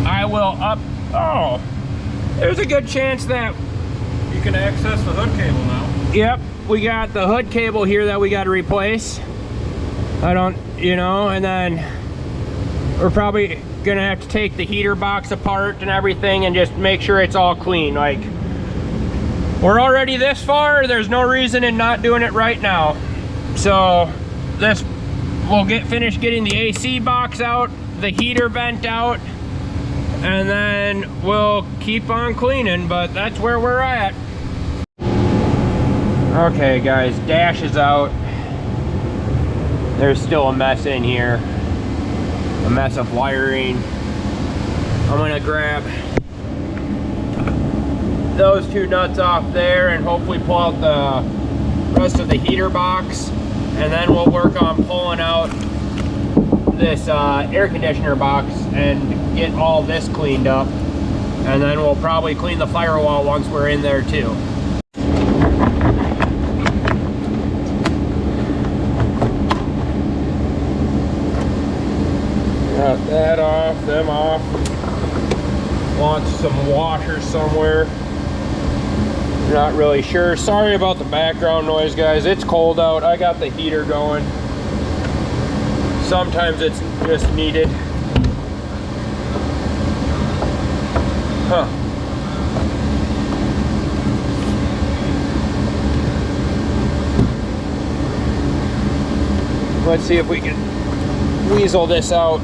[SPEAKER 1] I will oh, there's a good chance that
[SPEAKER 2] You can access the hood cable now.
[SPEAKER 1] yep, we got the hood cable here that we got to replace. And then we're probably gonna have to take the heater box apart and everything and just make sure it's all clean. Like, we're already this far, there's no reason in not doing it right now. So we'll finish getting the AC box out, the heater vent out, and then we'll keep on cleaning, but that's where we're at. Okay guys, dash is out. There's still a mess in here, a mess of wiring. I'm gonna grab those two nuts off there and hopefully pull out the rest of the heater box, and then we'll work on pulling out this air conditioner box and get all this cleaned up, and then we'll probably clean the firewall once we're in there too. Got that off, them off. Launch some washers somewhere. Not really sure. Sorry about the background noise, guys. It's cold out. I got the heater going. Sometimes it's just needed. Huh. Let's see if we can weasel this out.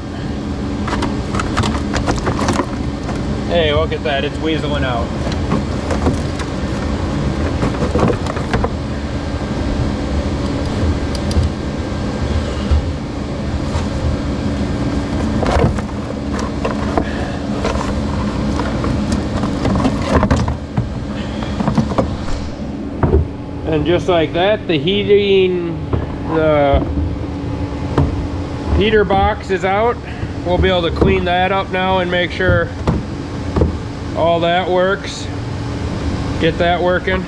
[SPEAKER 1] Hey, look at that. It's weaseling out. And just like that, the heater box is out. We'll be able to clean that up now and make sure all that works. Get that working.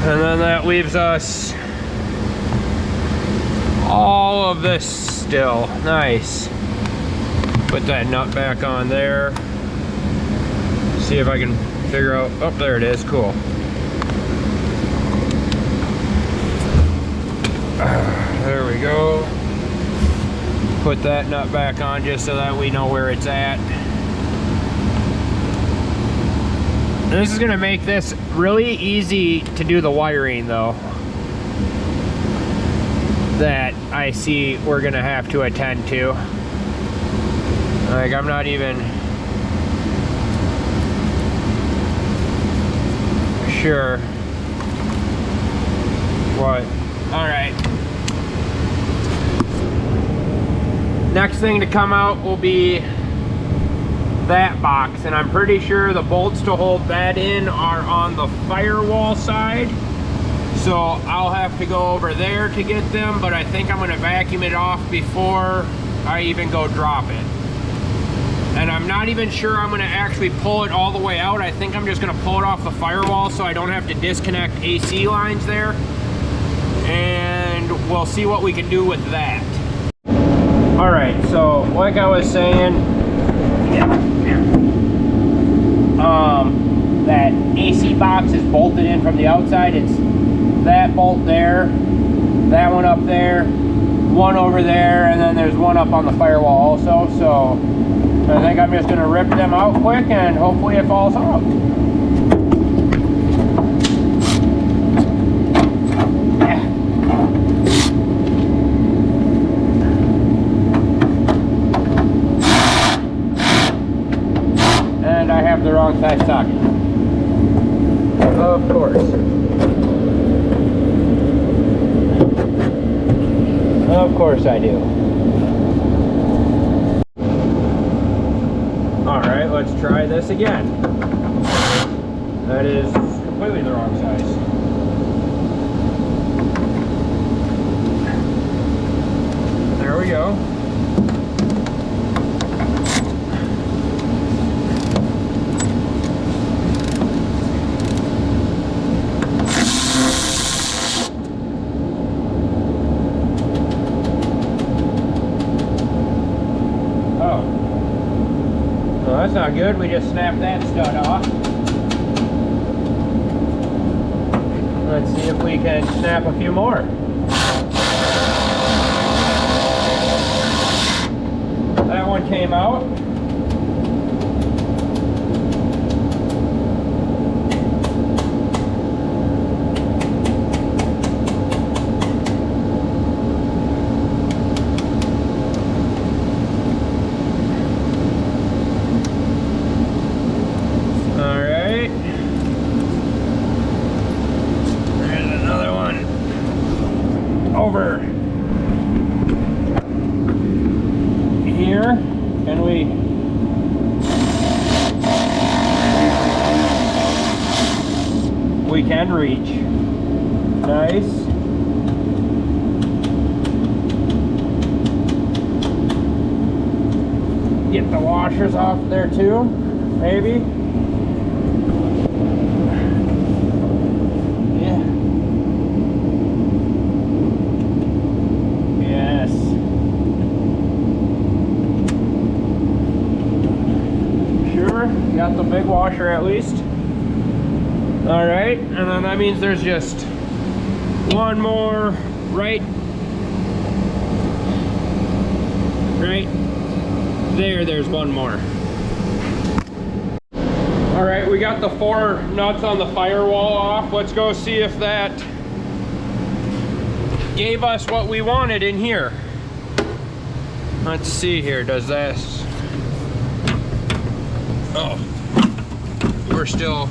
[SPEAKER 1] And then that leaves us all of this still. Nice. Put that nut back on there. See if I can figure out, oh, there it is, cool. There we go. Put that nut back on just so that we know where it's at. This is gonna make this really easy to do the wiring though, that I see we're gonna have to attend to. Like, I'm not even sure what. All right. Next thing to come out will be that box, and I'm pretty sure the bolts to hold that in are on the firewall side, so I'll have to go over there to get them, but I think I'm going to vacuum it off before I even go drop it. And I'm not even sure I'm gonna actually pull it all the way out. I think I'm just gonna pull it off the firewall so I don't have to disconnect AC lines there. And we'll see what we can do with that. All right, so like I was saying, that AC box is bolted in from the outside. It's that bolt there, that one up there, one over there, and then there's one up on the firewall also. So I think I'm just gonna rip them out quick and hopefully it falls off. And I have the wrong size socket. Of course. Of course I do. Alright, let's try this again. That is completely the wrong size. There we go. That's not good. We just snapped that stud off. Let's see if we can snap a few more. That one came out. Over here, can we can reach. Nice. Get the washers off there too, maybe. Got the big washer at least. All right, and then that means there's just one more right there. There's one more. All right, we got the 4 nuts on the firewall off. Let's go see if that gave us what we wanted in here. Let's see here, does this? Oh, we're still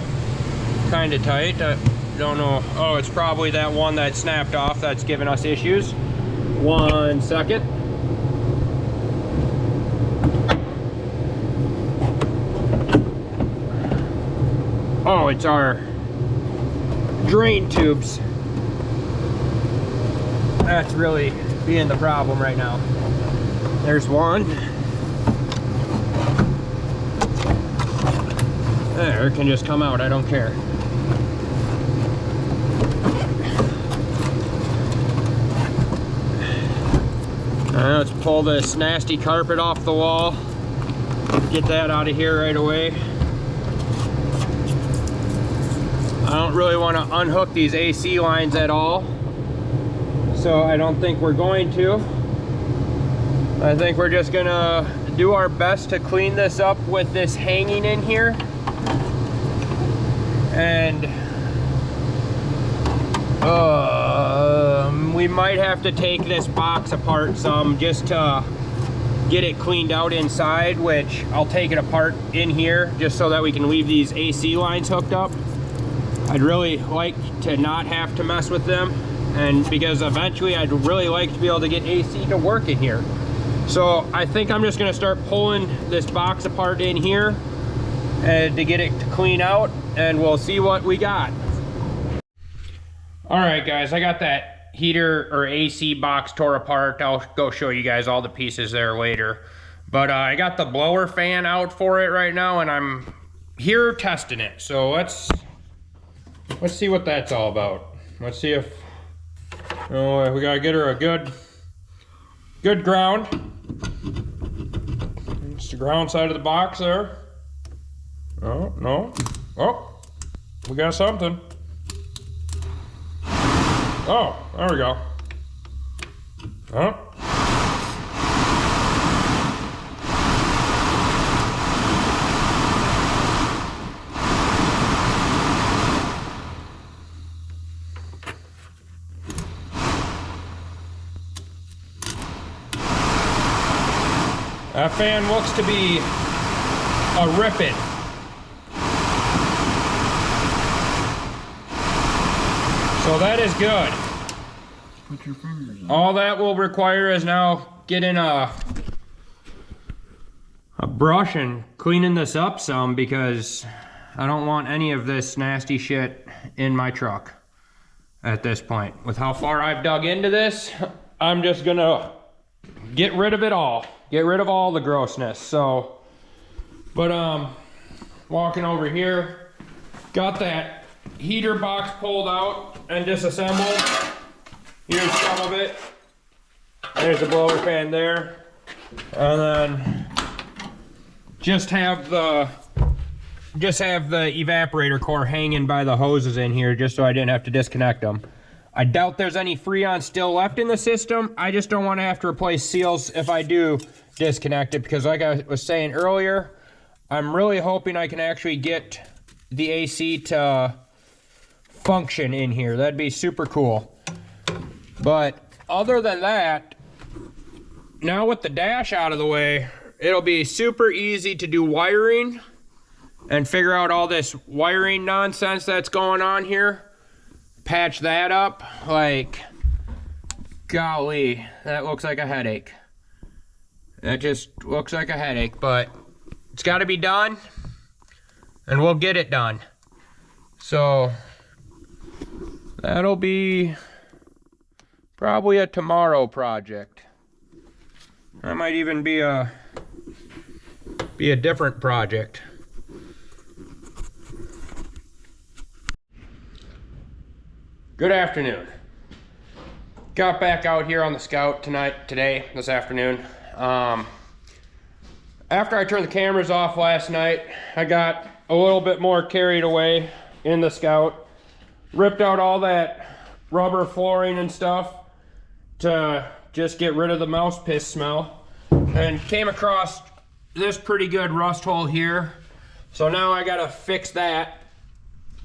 [SPEAKER 1] kind of tight. I don't know. Oh, it's probably that one that snapped off that's giving us issues. 1 second. Oh, it's our drain tubes. That's really being the problem right now. There's one. There, it can just come out, I don't care. Let's pull this nasty carpet off the wall. Get that out of here right away. I don't really want to unhook these AC lines at all, so I don't think we're going to. I think we're just gonna do our best to clean this up with this hanging in here. And we might have to take this box apart some just to get it cleaned out inside, which I'll take it apart in here just so that we can leave these AC lines hooked up. I'd really like to not have to mess with them, and because eventually I'd really like to be able to get AC to work in here. So I think I'm just gonna start pulling this box apart in here and to get it to clean out, and we'll see what we got. All right, guys, I got that heater or AC box tore apart. I'll go show you guys all the pieces there later. But I got the blower fan out for it right now, and I'm here testing it. So let's see what that's all about. Let's see if we gotta get her a good ground. It's the ground side of the box there. Oh no! Oh, we got something. Oh, there we go. Oh. That fan looks to be a ripping. So that is good.
[SPEAKER 2] Put your fingers on.
[SPEAKER 1] All that will require is now getting a brush and cleaning this up some, because I don't want any of this nasty shit in my truck at this point. With how far I've dug into this, I'm just gonna get rid of it all. Get rid of all the grossness. So, but walking over here, got that heater box pulled out and disassembled. Here's some of it. There's a blower fan there. And then just have the evaporator core hanging by the hoses in here, just so I didn't have to disconnect them. I doubt there's any Freon still left in the system. I just don't want to have to replace seals if I do disconnect it, because like I was saying earlier, I'm really hoping I can actually get the AC to function in here. That'd be super cool. But other than that, now with the dash out of the way, it'll be super easy to do wiring and figure out all this wiring nonsense that's going on here. Patch that up. Like, golly, that looks like a headache. That just looks like a headache, but it's got to be done, and we'll get it done. So that'll be probably a tomorrow project. That might even be a different project. Good afternoon. Got back out here on the Scout this afternoon. After I turned the cameras off last night, I got a little bit more carried away in the Scout. Ripped out all that rubber flooring and stuff to just get rid of the mouse piss smell, and came across this pretty good rust hole here. So now I gotta fix that.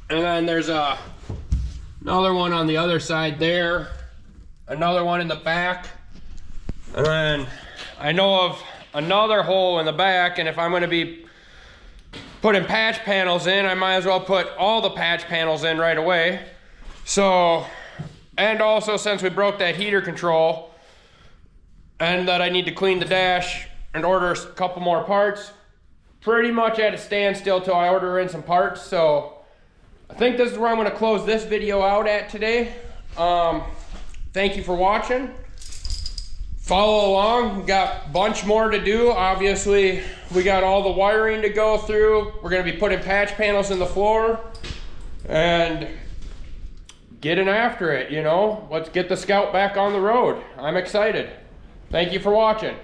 [SPEAKER 1] And then there's another one on the other side there, another one in the back, and then I know of another hole in the back, and if I'm gonna be putting patch panels in, I might as well put all the patch panels in right away. So, and also since we broke that heater control, and that I need to clean the dash and order a couple more parts, pretty much at a standstill till I order in some parts. So I think this is where I'm gonna close this video out at today. Thank you for watching. Follow along, we got a bunch more to do. Obviously, we got all the wiring to go through. We're gonna be putting patch panels in the floor and getting after it, you know? Let's get the Scout back on the road. I'm excited. Thank you for watching.